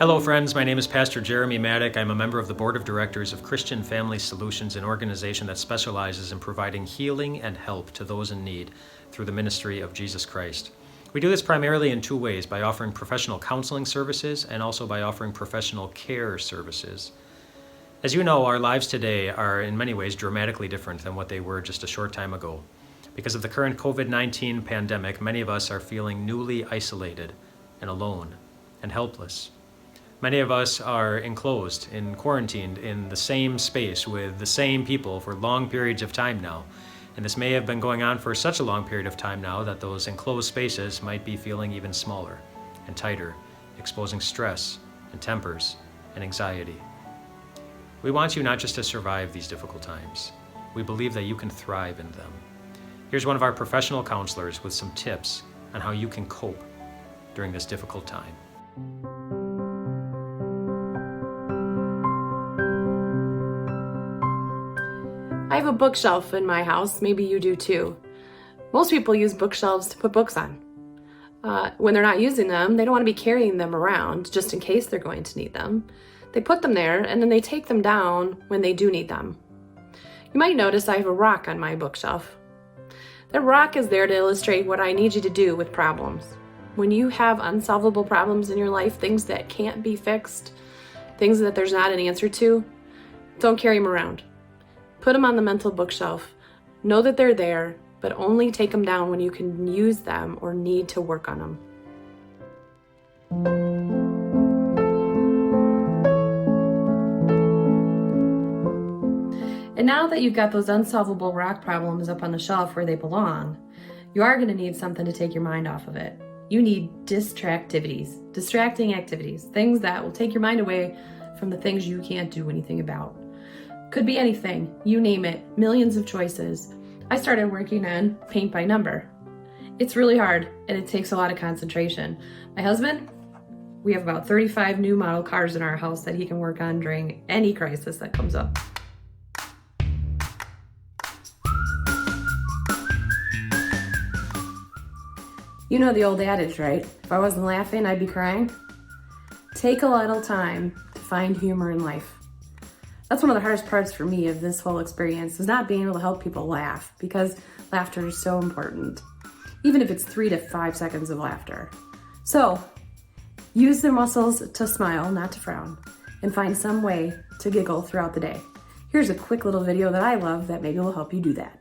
Hello friends, my name is Pastor Jeremy Mattek. I'm a member of the Board of Directors of Christian Family Solutions, an organization that specializes in providing healing and help to those in need through the ministry of Jesus Christ. We do this primarily in two ways, by offering professional counseling services and also by offering professional care services. As you know, our lives today are in many ways dramatically different than what they were just a short time ago. Because of the current COVID-19 pandemic, many of us are feeling newly isolated and alone and helpless. Many of us are enclosed and quarantined in the same space with the same people for long periods of time now. And this may have been going on for such a long period of time now that those enclosed spaces might be feeling even smaller and tighter, exposing stress and tempers and anxiety. We want you not just to survive these difficult times. We believe that you can thrive in them. Here's one of our professional counselors with some tips on how you can cope during this difficult time. I have a bookshelf in my house, maybe you do too. Most people use bookshelves to put books on. When they're not using them, they don't want to be carrying them around just in case they're going to need them. They put them there and then they take them down when they do need them. You might notice I have a rock on my bookshelf. That rock is there to illustrate what I need you to do with problems. When you have unsolvable problems in your life, things that can't be fixed, things that there's not an answer to, don't carry them around. Put them on the mental bookshelf. Know that they're there, but only take them down when you can use them or need to work on them. And now that you've got those unsolvable rock problems up on the shelf where they belong, you are going to need something to take your mind off of it. You need distracting activities, things that will take your mind away from the things you can't do anything about. Could be anything, you name it, millions of choices. I started working on paint by number. It's really hard and it takes a lot of concentration. My husband, we have about 35 new model cars in our house that he can work on during any crisis that comes up. You know the old adage, right? If I wasn't laughing, I'd be crying. Take a little time to find humor in life. That's one of the hardest parts for me of this whole experience, is not being able to help people laugh, because laughter is so important, even if it's 3 to 5 seconds of laughter. So use their muscles to smile, not to frown, and find some way to giggle throughout the day. Here's a quick little video that I love that maybe will help you do that.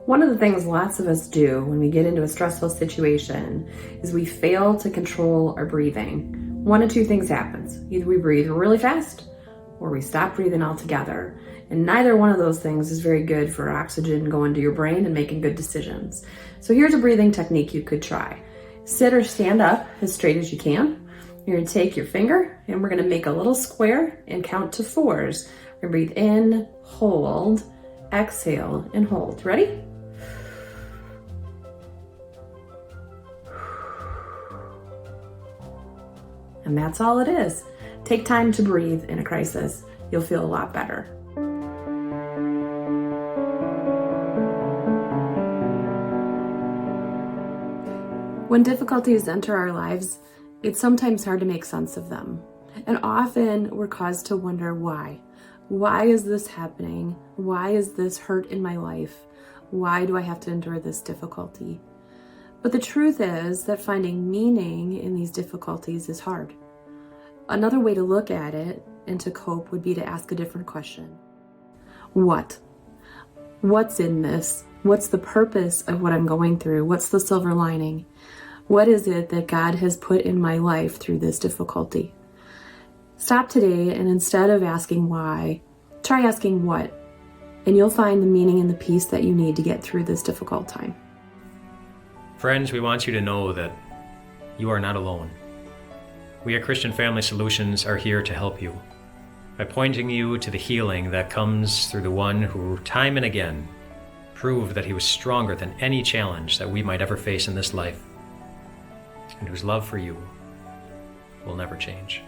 One of the things lots of us do when we get into a stressful situation is we fail to control our breathing. One of two things happens. Either we breathe really fast or we stop breathing altogether. And neither one of those things is very good for oxygen going to your brain and making good decisions. So here's a breathing technique you could try. Sit or stand up as straight as you can. You're gonna take your finger and we're gonna make a little square and count to 4s. We're gonna breathe in, hold, exhale, and hold. Ready? And that's all it is. Take time to breathe in a crisis. You'll feel a lot better. When difficulties enter our lives, it's sometimes hard to make sense of them. And often we're caused to wonder why. Why is this happening? Why is this hurt in my life? Why do I have to endure this difficulty? But the truth is that finding meaning in these difficulties is hard. Another way to look at it and to cope would be to ask a different question. What? What's in this? What's the purpose of what I'm going through? What's the silver lining? What is it that God has put in my life through this difficulty? Stop today and instead of asking why, try asking what, and you'll find the meaning and the peace that you need to get through this difficult time. Friends, we want you to know that you are not alone. We at Christian Family Solutions are here to help you by pointing you to the healing that comes through the one who time and again proved that he was stronger than any challenge that we might ever face in this life, and whose love for you will never change.